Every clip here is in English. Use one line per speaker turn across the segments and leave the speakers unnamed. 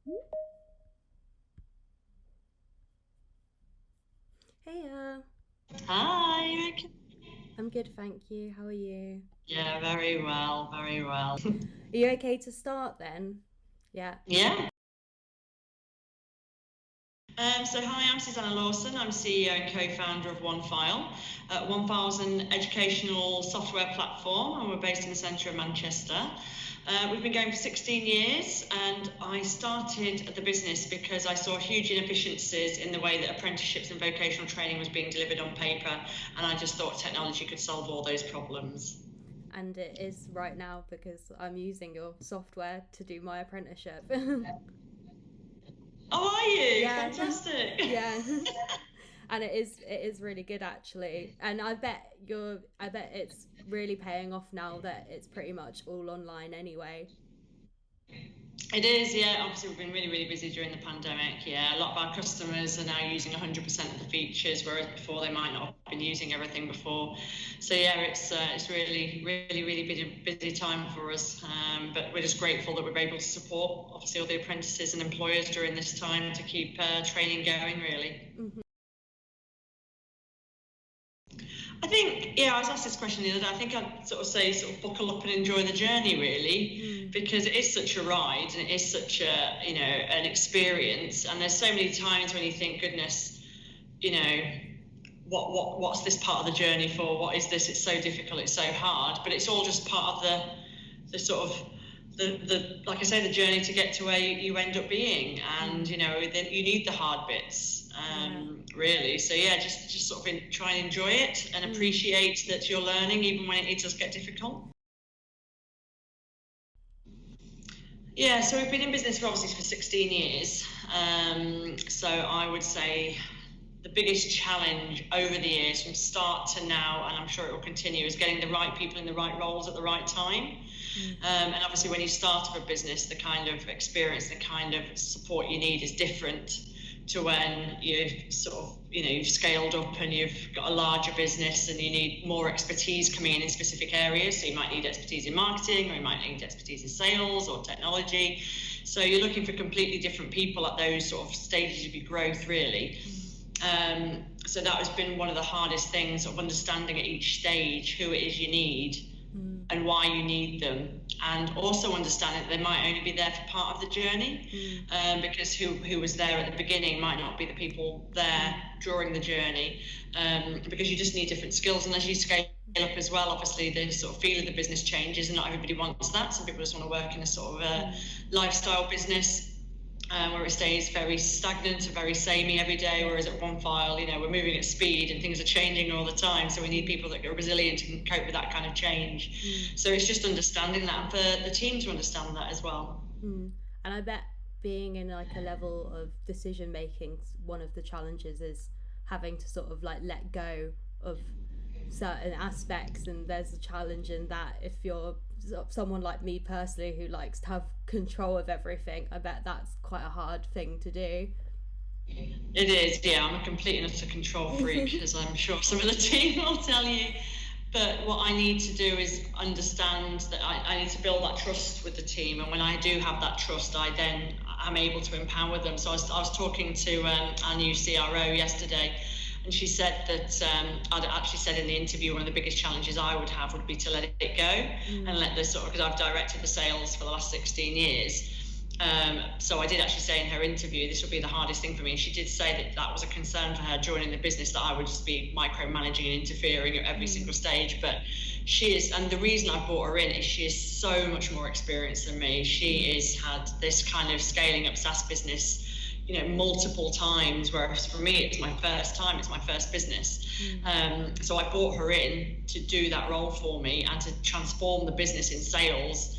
Hey,
Hi.
I'm good, thank you. How are you?
Yeah, very well, very well.
Are you okay to start then? Yeah.
Yeah. So hi, I'm Susanna Lawson. I'm CEO and co-founder of OneFile. OneFile is an educational software platform, and we're based in the centre of Manchester. We've been going for 16 years, and I started the business because I saw huge inefficiencies in the way that apprenticeships and vocational training was being delivered on paper, and I just thought technology could solve all those problems.
And it is right now because I'm using your software to do my apprenticeship.
Oh, are you?
Yeah.
Fantastic.
Yeah. And it is really good actually. And I bet it's really paying off now that it's pretty much all online anyway.
It is, yeah. Obviously, we've been really, really busy during the pandemic. Yeah, a lot of our customers are now using 100% of the features, whereas before they might not have been using everything before. So yeah, it's really, really, really busy time for us. But we're just grateful that we're able to support obviously all the apprentices and employers during this time to keep training going. Really.
Hmm.
I think, yeah, I was asked this question the other day. I think I'd sort of say, sort of buckle up and enjoy the journey, really,
Mm.
because it is such a ride and it is such a, an experience. And there's so many times when you think, goodness, you know, what's this part of the journey for? What is this? It's so difficult. It's so hard. But it's all just part of the sort of the like I say, the journey to get to where you end up being. And
Mm.
then you need the hard bits,
Yeah.
really. So yeah, just sort of try and enjoy it and
Mm.
appreciate that you're learning even when it does get difficult. Yeah, so we've been in business for obviously for 16 years. So I would say the biggest challenge over the years from start to now, and I'm sure it will continue, is getting the right people in the right roles at the right time.
Mm.
And obviously, when you start up a business, the kind of experience, the kind of support you need is different to when you've sort of, you've scaled up and you've got a larger business and you need more expertise coming in specific areas. So you might need expertise in marketing, or you might need expertise in sales or technology. So you're looking for completely different people at those sort of stages of your growth, really. So that has been one of the hardest things, of understanding at each stage who it is you need
Mm.
and why you need them, and also understanding that they might only be there for part of the journey,
Mm.
because who was there at the beginning might not be the people there
Mm.
during the journey, because you just need different skills. And as you scale up as well, obviously the sort of feel of the business changes, and not everybody wants that. Some people just want to work in a sort of a
Mm.
lifestyle business, where it stays very stagnant and very samey every day,
Yeah.
whereas at OneFile, we're moving at speed and things are changing all the time. So we need people that are resilient and can cope with that kind of change.
Mm.
So it's just understanding that, and for the team to understand that as well.
Mm. And I bet being in like a level of decision making, one of the challenges is having to sort of like let go of certain aspects. And there's a challenge in that if you're someone like me personally who likes to have control of everything, I bet that's quite a hard thing to do.
It is, yeah. I'm a complete and utter control freak, as I'm sure some of the team will tell you. But what I need to do is understand that I need to build that trust with the team. And when I do have that trust, I'm able to empower them. So I was talking to our new CRO yesterday, and she said that I'd actually said in the interview one of the biggest challenges I would have would be to let it go
Mm.
and let this sort of, because I've directed the sales for the last 16 years. So I did actually say in her interview, this would be the hardest thing for me. And she did say that that was a concern for her joining the business, that I would just be micromanaging and interfering at every
Mm.
single stage. But she is, and the reason I brought her in is she is so much more experienced than me. She
Mm.
has had this kind of scaling up SaaS business, multiple times, whereas for me, it's my first time, it's my first business.
Mm.
So I brought her in to do that role for me and to transform the business in sales.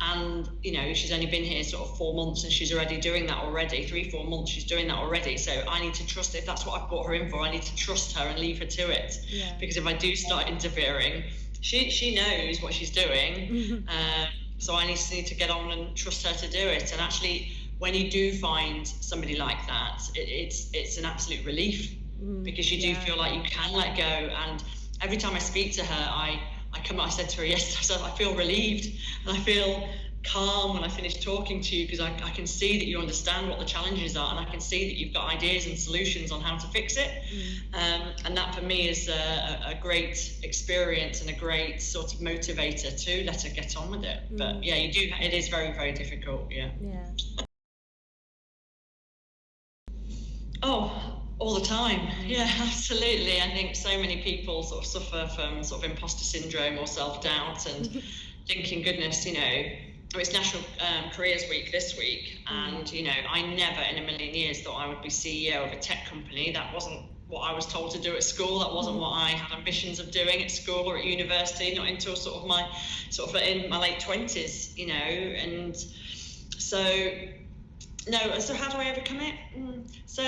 And she's only been here sort of 4 months, and she's already doing that already. 3 4 months she's doing that already. So I need to trust, if that's what I've brought her in for, I need to trust her and leave her to it,
Yeah.
because if I do start interfering, she knows what she's doing. So I need to get on and trust her to do it. And actually, when you do find somebody like that, it's an absolute relief,
Mm.
because you do
Yeah.
feel like you can let go. And every time I speak to her, I said to her yesterday, I said, I feel relieved, and I feel calm when I finish talking to you, because I can see that you understand what the challenges are, and I can see that you've got ideas and solutions on how to fix it. And that for me is a great experience and a great sort of motivator to let her get on with it. But yeah, it is very, very difficult. Yeah. Oh, all the time. Yeah, absolutely. I think so many people sort of suffer from sort of imposter syndrome or self-doubt and thinking, goodness, it's National Careers Week this week, and I never in a million years thought I would be CEO of a tech company. That wasn't what I was told to do at school. That wasn't what I had ambitions of doing at school or at university, not until in my late 20s, and so how do I overcome it? So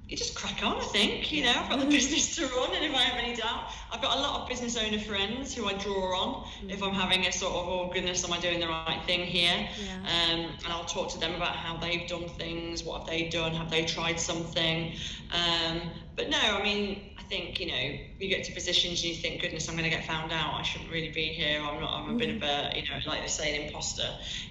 you just crack on, I think. I've got the business to run, and if I have any doubt, I've got a lot of business owner friends who I draw on if I'm having a sort of, oh goodness, am I doing the right thing here? And I'll talk to them about how they've done things, what have they done, have they tried something? But no, I think, you get to positions and you think, goodness, I'm going to get found out. I shouldn't really be here. I'm a bit of a, like they say, an imposter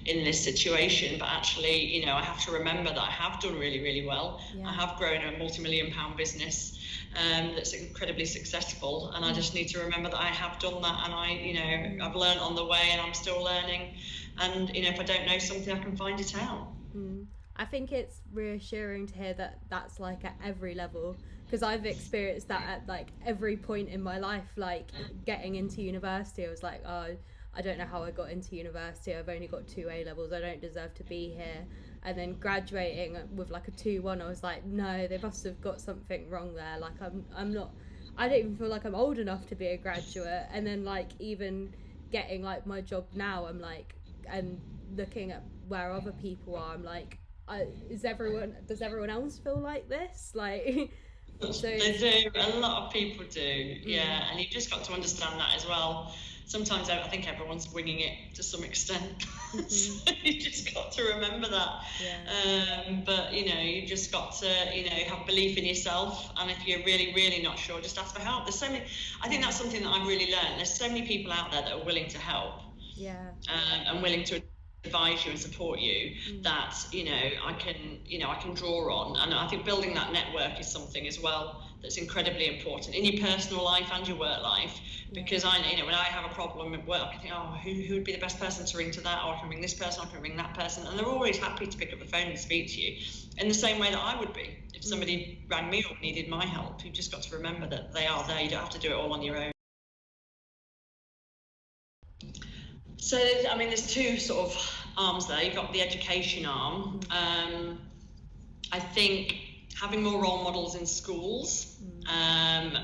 in this situation. But actually, I have to remember that I have done really, really well. I have grown a multi-million-pound business that's incredibly successful. And I just need to remember that I have done that. And I've learned on the way, and I'm still learning. And, if I don't know something, I can find it out.
I think it's reassuring to hear that that's like at every level, because I've experienced that at like every point in my life. Like getting into university, I was like, oh, I don't know how I got into university. I've only got 2 A levels. I don't deserve to be here. And then graduating with like a 2-1, I was like, no, they must have got something wrong there. Like I'm not. I don't even feel like I'm old enough to be a graduate. And then like even getting like my job now, I'm like, and looking at where other people are, I'm like, does everyone else feel like this? Like, so
they do. A lot of people do. Yeah, and you've just got to understand that as well. Sometimes I think everyone's winging it to some extent. So you just got to remember that. But you've just got to have belief in yourself, and if you're really, really not sure, just ask for help. There's so many. I think that's something that I've really learned. There's so many people out there that are willing to help. And willing to advise you and support you, that I can draw on. And I think building that network is something as well that's incredibly important in your personal life and your work life, because I when I have a problem at work, I think, oh, who would be the best person to ring to that, or I can ring this person, I can ring that person, and they're always happy to pick up the phone and speak to you in the same way that I would be if somebody rang me or needed my help. You've just got to remember that they are there. You don't have to do it all on your own. So, there's 2 sort of arms there. You've got the education arm. I think having more role models in schools,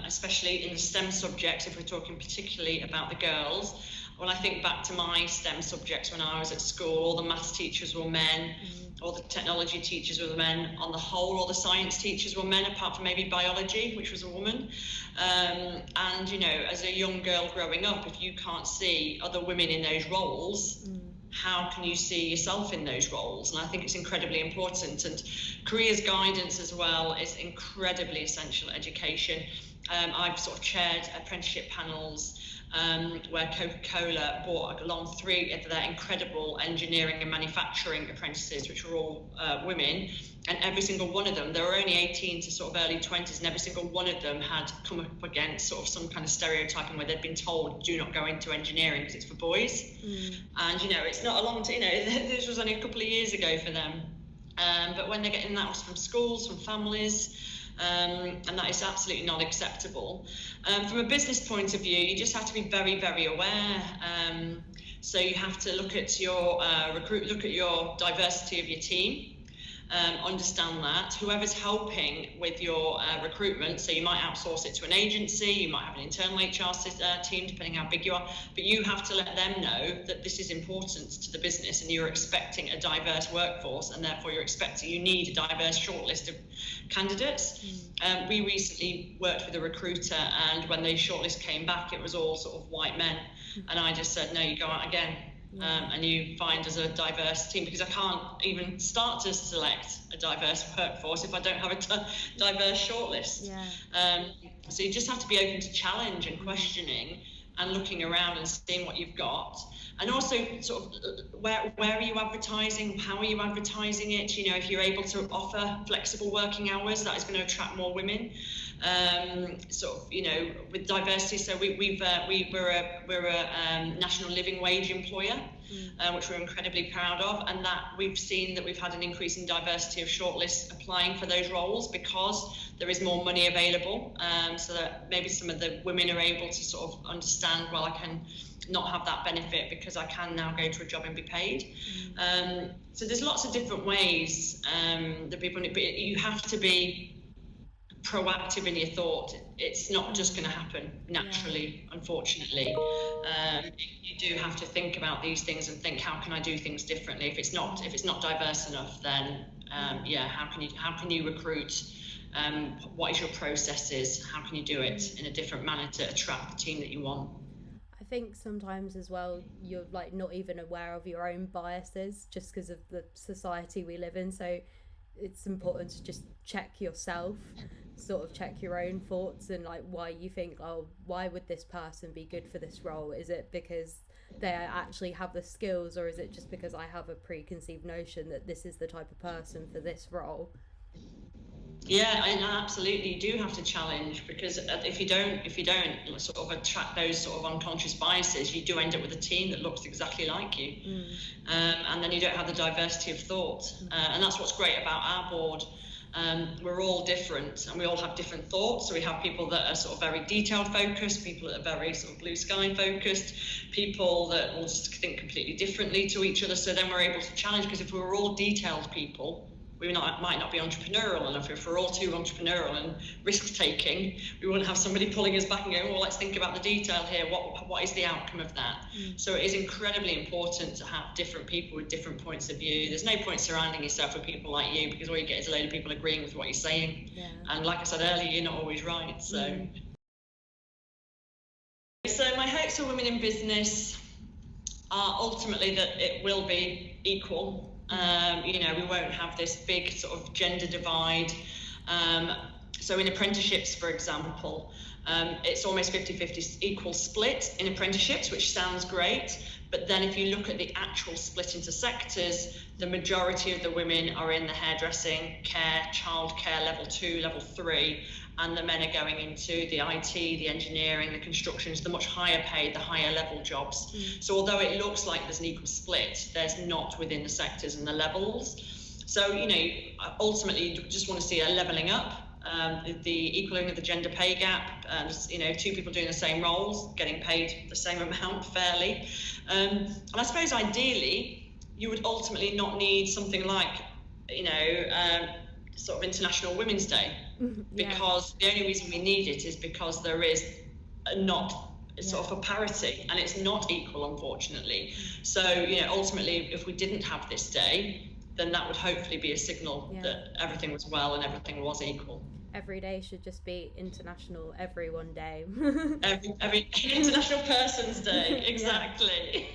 especially in the STEM subjects, if we're talking particularly about the girls. When I think back to my STEM subjects when I was at school, all the maths teachers were men, all the technology teachers were men. On the whole, all the science teachers were men, apart from maybe biology, which was a woman. And, as a young girl growing up, if you can't see other women in those roles, how can you see yourself in those roles? And I think it's incredibly important. And careers guidance as well is incredibly essential education. I've sort of chaired apprenticeship panels where Coca-Cola brought along 3 of their incredible engineering and manufacturing apprentices, which were all women, and every single one of them, they were only 18 to sort of early 20s, and every single one of them had come up against sort of some kind of stereotyping where they'd been told, do not go into engineering because it's for boys. And it's not a long time, this was only a couple of years ago for them, but when they're getting that from schools, from families, and that is absolutely not acceptable. From a business point of view, you just have to be very, very aware. So you have to look at your look at your diversity of your team. Understand that whoever's helping with your recruitment, so you might outsource it to an agency, you might have an internal HR team, depending how big you are, but you have to let them know that this is important to the business and you're expecting a diverse workforce, and therefore you need a diverse shortlist of candidates. We recently worked with a recruiter, and when the shortlist came back, it was all sort of white men, and I just said, no, you go out again. And you find us a diverse team, because I can't even start to select a diverse workforce if I don't have a diverse shortlist. So you just have to be open to challenge and questioning and looking around and seeing what you've got. and also sort of where are you advertising, how are you advertising it? You know, if you're able to offer flexible working hours, that is going to attract more women. Sort of, you know, with diversity, so we're a national living wage employer, which we're incredibly proud of, and that we've seen that we've had an increase in diversity of shortlists applying for those roles because there is more money available, so that maybe some of the women are able to sort of understand, well, I can not have that benefit because I can now go to a job and be paid. So there's lots of different ways that people, but you have to be proactive in your thought. It's not just going to happen naturally, unfortunately. You do have to think about these things and think, how can I do things differently? If it's not diverse enough, then how can you recruit? What is your processes? How can you do it in a different manner to attract the team that you want?
I think sometimes as well you're like not even aware of your own biases just because of the society we live in, so it's important to just check yourself, sort of check your own thoughts and like why you think, oh, why would this person be good for this role? Is it because they actually have the skills, or is it just because I have a preconceived notion that this is the type of person for this role?
Yeah, and absolutely, you do have to challenge, because if you don't sort of attract those sort of unconscious biases, you do end up with a team that looks exactly like you, and then you don't have the diversity of thought, and that's what's great about our board. We're all different and we all have different thoughts. So we have people that are sort of very detailed focused, people that are very sort of blue sky focused, people that will just think completely differently to each other. So then we're able to challenge, because if we were all detailed people, we might not be entrepreneurial enough. If we're all too entrepreneurial and risk taking, we wouldn't have somebody pulling us back and going, well, let's think about the detail here. What is the outcome of that? So it is incredibly important to have different people with different points of view. There's no point surrounding yourself with people like you, because all you get is a load of people agreeing with what you're saying. And like I said earlier, you're not always right. So my hopes for women in business are ultimately that it will be equal. You know, we won't have this big sort of gender divide. So in apprenticeships, for example, it's almost 50-50 equal split in apprenticeships, which sounds great. But then if you look at the actual split into sectors, the majority of the women are in the hairdressing, care, childcare, level 2, level 3, and the men are going into the IT, the engineering, the constructions, the much higher paid, the higher level jobs. So although it looks like there's an equal split, there's not within the sectors and the levels. So, you know, ultimately you just want to see a levelling up. The equaling of the gender pay gap, you know, two people doing the same roles, getting paid the same amount fairly. And I suppose ideally, you would ultimately not need something like, you know, sort of International Women's Day, because the only reason we need it is because there is not sort of a parity, and it's not equal, unfortunately. So, you know, ultimately, if we didn't have this day, then that would hopefully be a signal that everything was well and everything was equal.
Every day should just be International Everyone Day.
every International Person's Day, exactly.